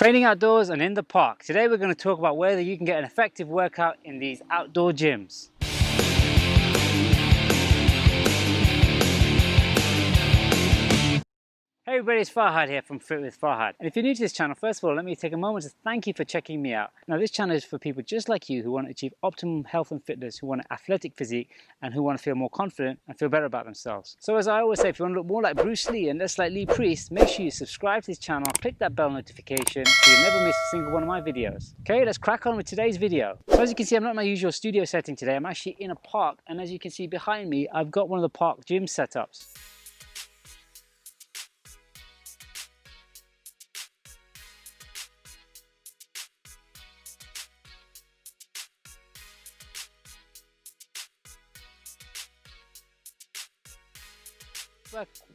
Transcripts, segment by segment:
Training outdoors and in the park. Today we're going to talk about whether you can get an effective workout in these outdoor gyms. Hey everybody, it's Fahad here from Fit with Fahad. And if you're new to this channel, first of all, let me take a moment to thank you for checking me out. Now this channel is for people just like you who want to achieve optimum health and fitness, who want an athletic physique, and who want to feel more confident and feel better about themselves. So as I always say, if you want to look more like Bruce Lee and less like Lee Priest, make sure you subscribe to this channel, click that bell notification so you never miss a single one of my videos. Okay, let's crack on with today's video. So as you can see, I'm not in my usual studio setting today. I'm actually in a park, and as you can see behind me, I've got one of the park gym setups.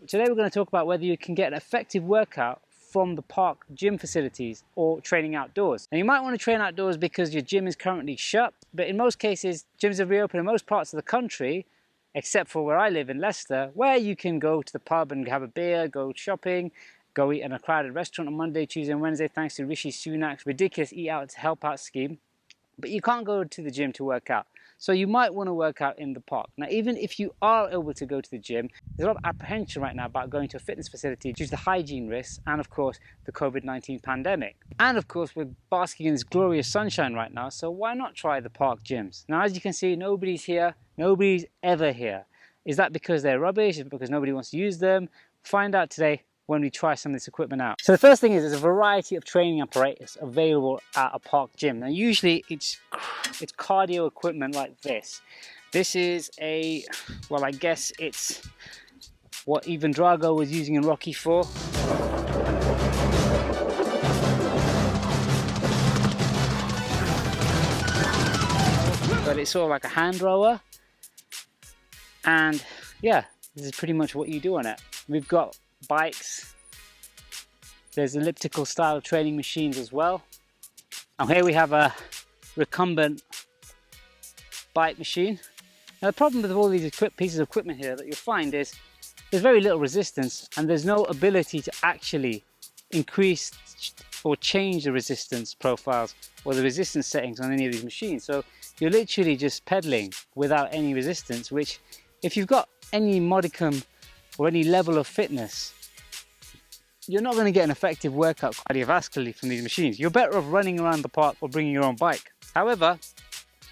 Today we're going to talk about whether you can get an effective workout from the park gym facilities or training outdoors. And you might want to train outdoors because your gym is currently shut, but in most cases gyms have reopened in most parts of the country, except for where I live in Leicester, where you can go to the pub and have a beer, go shopping, go eat in a crowded restaurant on Monday, Tuesday and Wednesday thanks to Rishi Sunak's ridiculous eat out to help out scheme. But you can't go to the gym to work out. So you might want to work out in the park. Now, even if you are able to go to the gym, there's a lot of apprehension right now about going to a fitness facility due to the hygiene risks and, of course, the COVID-19 pandemic. And, of course, we're basking in this glorious sunshine right now, so why not try the park gyms? Now, as you can see, nobody's here. Nobody's ever here. Is that because they're rubbish? Is it because nobody wants to use them? Find out today when we try some of this equipment out. So the first thing is there's a variety of training apparatus available at a park gym. Now usually it's cardio equipment like this. This is well, I guess it's what even Drago was using in Rocky 4. But it's sort of like a hand rower. And yeah, this is pretty much what you do on it. We've got bikes, there's elliptical style training machines as well, and here we have a recumbent bike machine. Now the problem with all these pieces of equipment here that you'll find is there's very little resistance and there's no ability to actually increase or change the resistance profiles or the resistance settings on any of these machines. So you're literally just pedaling without any resistance, which if you've got any modicum or any level of fitness, you're not going to get an effective workout cardiovascularly from these machines. You're better off running around the park or bringing your own bike. However,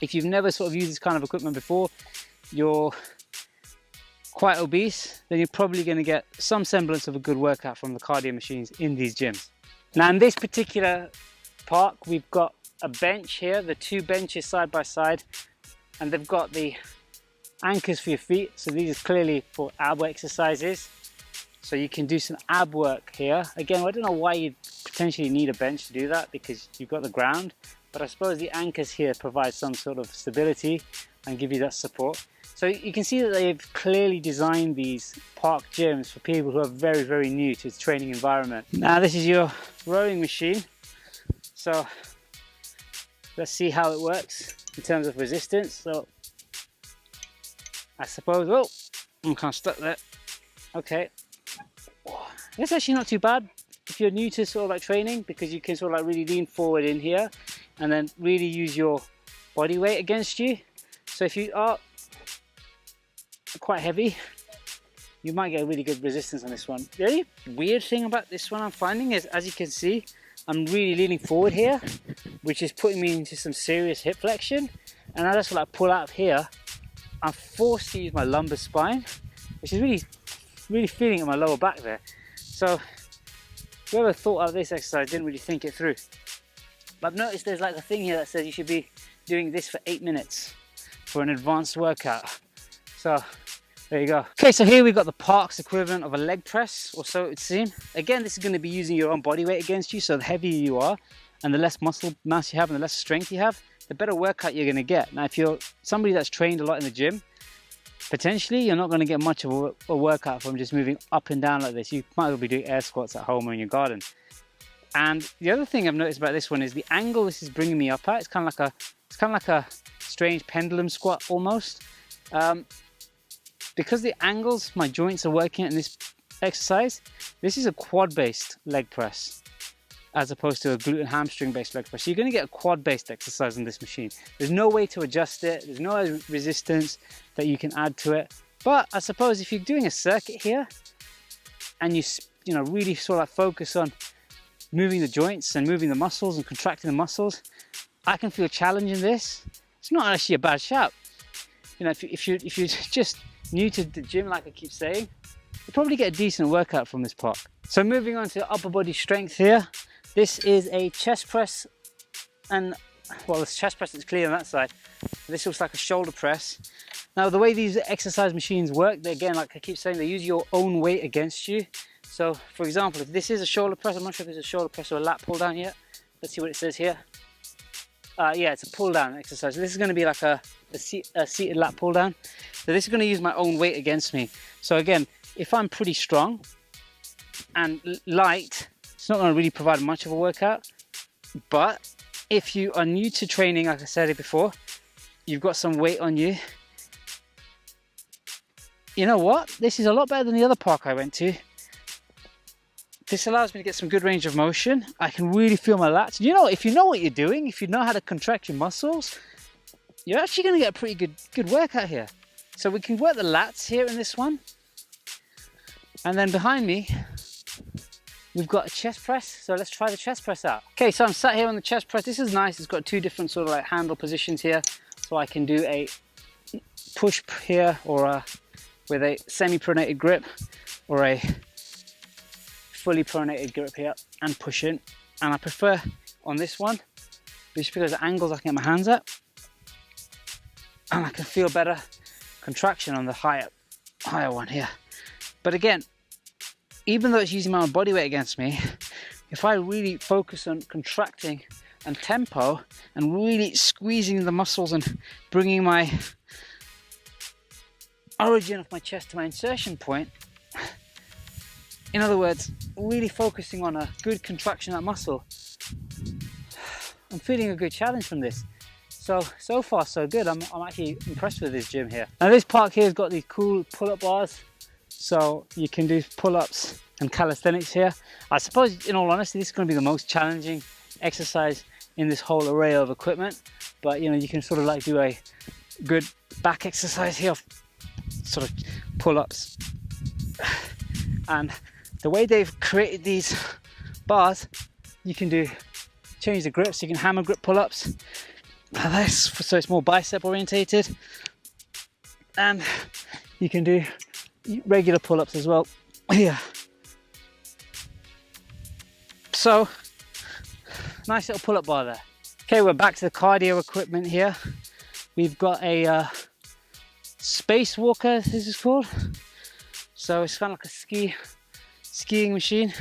if you've never sort of used this kind of equipment before, you're quite obese, then you're probably going to get some semblance of a good workout from the cardio machines in these gyms. Now in this particular park, we've got a bench here, the two benches side by side, and they've got the anchors for your feet. So these are clearly for ab exercises. So you can do some ab work here. Again, I don't know why you'd potentially need a bench to do that because you've got the ground, but I suppose the anchors here provide some sort of stability and give you that support. So you can see that they've clearly designed these park gyms for people who are very, very new to the training environment. Now this is your rowing machine. So let's see how it works in terms of resistance. So I suppose, oh, I'm kind of stuck there. Okay. It's actually not too bad if you're new to sort of like training, because you can sort of like really lean forward in here and then really use your body weight against you. So if you are quite heavy, you might get a really good resistance on this one. The only weird thing about this one I'm finding is, as you can see, I'm really leaning forward here, which is putting me into some serious hip flexion. And as I sort of like pull out of here, I'm forced to use my lumbar spine, which is really feeling at my lower back there. So whoever thought of this exercise didn't really think it through. But I've noticed there's like a thing here that says you should be doing this for 8 minutes for an advanced workout. So there you go. Okay, so here we've got the park's equivalent of a leg press, or so it would seem. Again, this is going to be using your own body weight against you, so the heavier you are and the less muscle mass you have and the less strength you have, the better workout you're going to get. Now if you're somebody that's trained a lot in the gym, potentially you're not going to get much of a workout from just moving up and down like this. You might as well be doing air squats at home or in your garden. And the other thing I've noticed about this one is the angle this is bringing me up at. It's kind of like a strange pendulum squat almost. Because the angles my joints are working at in this exercise, this is a quad based leg press. as opposed to a glute and hamstring based leg press. So you're going to get a quad based exercise on this machine. There's no way to adjust it. There's no resistance that you can add to it. But I suppose if you're doing a circuit here and you really sort of focus on moving the joints and moving the muscles and contracting the muscles, I can feel challenge in this. It's not actually a bad shout. You know, if you're just new to the gym, like I keep saying, you'll probably get a decent workout from this park. So moving on to upper body strength here. This is a chest press, and well, this chest press is clear on that side. This looks like a shoulder press. Now the way these exercise machines work, they, again, like I keep saying, they use your own weight against you. So for example, if this is a shoulder press, I'm not sure if it's a shoulder press or a lat pull down yet. Let's see what it says here. Yeah, it's a pull down exercise. This is going to be like a seated lat pull down. So this is going to use my own weight against me. So again, if I'm pretty strong and light, it's not going to really provide much of a workout. But if you are new to training, like I said it before, you've got some weight on you, you know what? This is a lot better than the other park I went to. This allows me to get some good range of motion. I can really feel my lats. You know, if you know what you're doing, if you know how to contract your muscles, you're actually going to get a pretty good workout here. So we can work the lats here in this one. And then behind me, we've got a chest press. So let's try the chest press out. Okay, so I'm sat here on the chest press. This is nice. It's got two different sort of like handle positions here. So I can do a push here, or with a semi-pronated grip, or a fully pronated grip here and push in. And I prefer on this one just because the angles I can get my hands at, and I can feel better contraction on the higher one here. But again, even though it's using my own body weight against me, if I really focus on contracting and tempo and really squeezing the muscles and bringing my origin of my chest to my insertion point, in other words, really focusing on a good contraction of that muscle, I'm feeling a good challenge from this. So far so good. I'm actually impressed with this gym here. Now this park here has got these cool pull-up bars, so you can do pull-ups and calisthenics here. I suppose, in all honesty, this is going to be the most challenging exercise in this whole array of equipment. But you know, you can sort of like do a good back exercise here, sort of pull-ups. And the way they've created these bars, you can change the grips. You can hammer grip pull-ups. So it's more bicep orientated, and you can do regular pull-ups as well here. So nice little pull-up bar there. Okay, we're back to the cardio equipment here. We've got a space walker, this is called. So it's kind of like a skiing machine,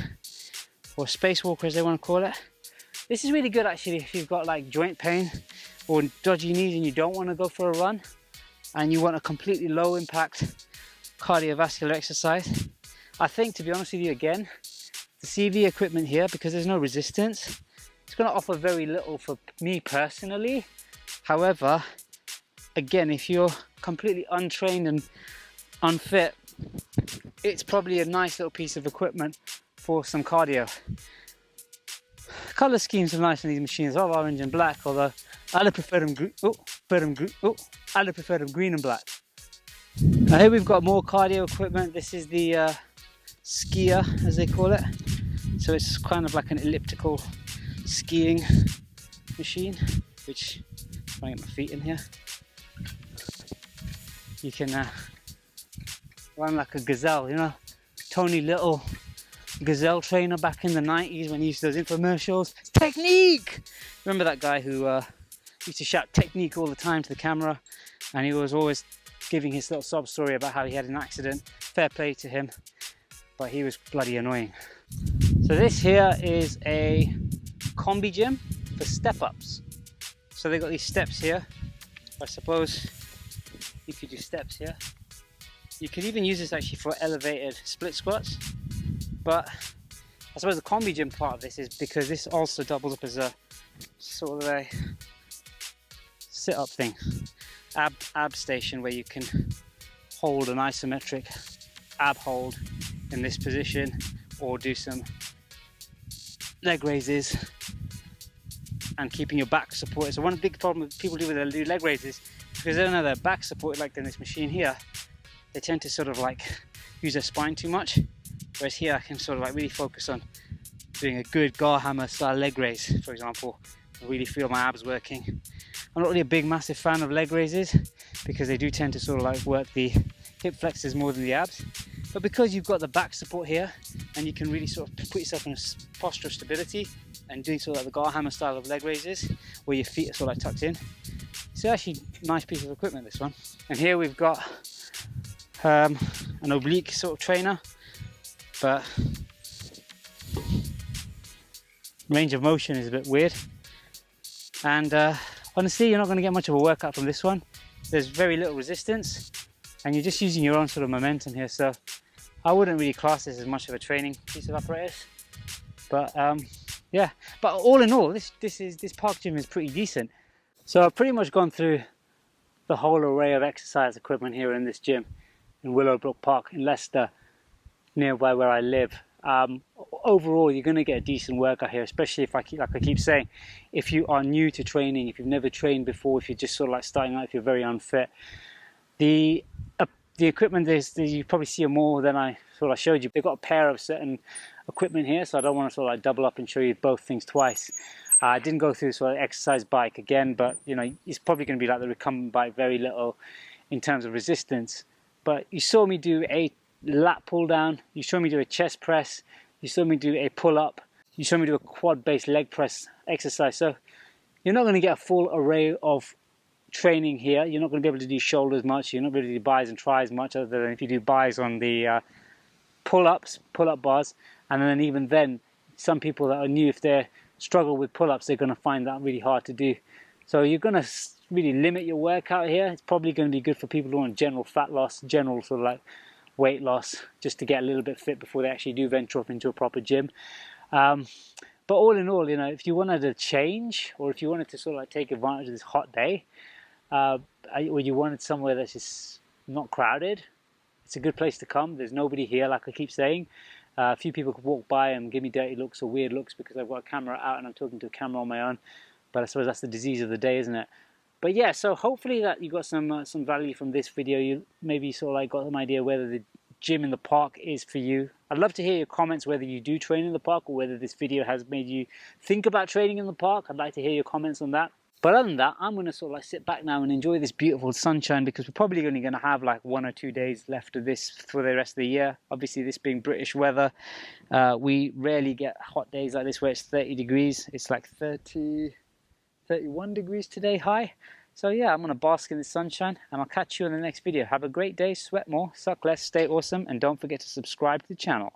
or space walker as they want to call it. This is really good actually if you've got like joint pain or dodgy knees and you don't want to go for a run and you want a completely low impact cardiovascular exercise. I think, to be honest with you, again, the CV equipment here, because there's no resistance, it's going to offer very little for me personally. However, again, if you're completely untrained and unfit, it's probably a nice little piece of equipment for some cardio. Colour schemes are nice on these machines, all orange and black, although I'd prefer them green and black. Now here we've got more cardio equipment. This is the skier, as they call it. So it's kind of like an elliptical skiing machine, which, if I get my feet in here, you can run like a gazelle, you know, Tony Little gazelle trainer back in the 90s when he used those infomercials. Technique! Remember that guy who used to shout technique all the time to the camera, and he was always giving his little sob story about how he had an accident. Fair play to him, but he was bloody annoying. So this here is a combi gym for step-ups. So they've got these steps here. I suppose you could do steps here. You could even use this actually for elevated split squats. But I suppose the combi gym part of this is because this also doubles up as a sort of a sit-up thing, ab station, where you can hold an isometric ab hold in this position, or do some leg raises and keeping your back supported. So one big problem that people do with their leg raises, because they don't have their back supported like in this machine here, they tend to sort of like use their spine too much. Whereas here I can sort of like really focus on doing a good gar hammer style leg raise, for example. I really feel my abs working. I'm not really a big massive fan of leg raises because they do tend to sort of like work the hip flexors more than the abs. But because you've got the back support here and you can really sort of put yourself in a posture of stability and doing sort of like the gar hammer style of leg raises where your feet are sort of like tucked in. It's actually a nice piece of equipment, this one. And here we've got an oblique sort of trainer, but range of motion is a bit weird. And honestly, you're not going to get much of a workout from this one. There's very little resistance and you're just using your own sort of momentum here. So I wouldn't really class this as much of a training piece of apparatus. But yeah, but all in all, this park gym is pretty decent. So I've pretty much gone through the whole array of exercise equipment here in this gym in Willowbrook Park in Leicester, nearby where I live. Overall, you're going to get a decent workout here, especially if like I keep saying, if you are new to training, if you've never trained before, if you're just sort of like starting out, if you're very unfit. The equipment you probably see more than I sort of showed you. They've got a pair of certain equipment here, so I don't want to sort of like double up and show you both things twice. I didn't go through sort of exercise bike again, but you know, it's probably going to be like the recumbent bike, very little in terms of resistance. But you saw me do a lat pull down, you saw me do a chest press, you saw me do a pull up, you saw me do a quad based leg press exercise. So you're not going to get a full array of training here. You're not going to be able to do shoulders much, you're not going to do bis and tris much, other than if you do bis on the pull-up bars. And then even then, some people that are new, if they struggle with pull-ups, they're going to find that really hard to do. So you're going to really limit your workout here. It's probably going to be good for people who want general fat loss, general sort of like weight loss, just to get a little bit fit before they actually do venture off into a proper gym. But all in all, you know, if you wanted to change, or if you wanted to sort of like take advantage of this hot day, or you wanted somewhere that's just not crowded, it's a good place to come. There's nobody here, like I keep saying. A few people could walk by and give me dirty looks or weird looks because I've got a camera out and I'm talking to a camera on my own. But I suppose that's the disease of the day, isn't it? But yeah, so hopefully that you got some value from this video. You maybe sort of like got an idea whether the gym in the park is for you. I'd love to hear your comments whether you do train in the park or whether this video has made you think about training in the park. I'd like to hear your comments on that. But other than that, I'm going to sort of like sit back now and enjoy this beautiful sunshine, because we're probably only going to have like 1 or 2 days left of this for the rest of the year. Obviously, this being British weather, we rarely get hot days like this where it's 30 degrees. It's like 31 degrees today high. So yeah, I'm going to bask in the sunshine, and I'll catch you in the next video. Have a great day, sweat more, suck less, stay awesome, and don't forget to subscribe to the channel.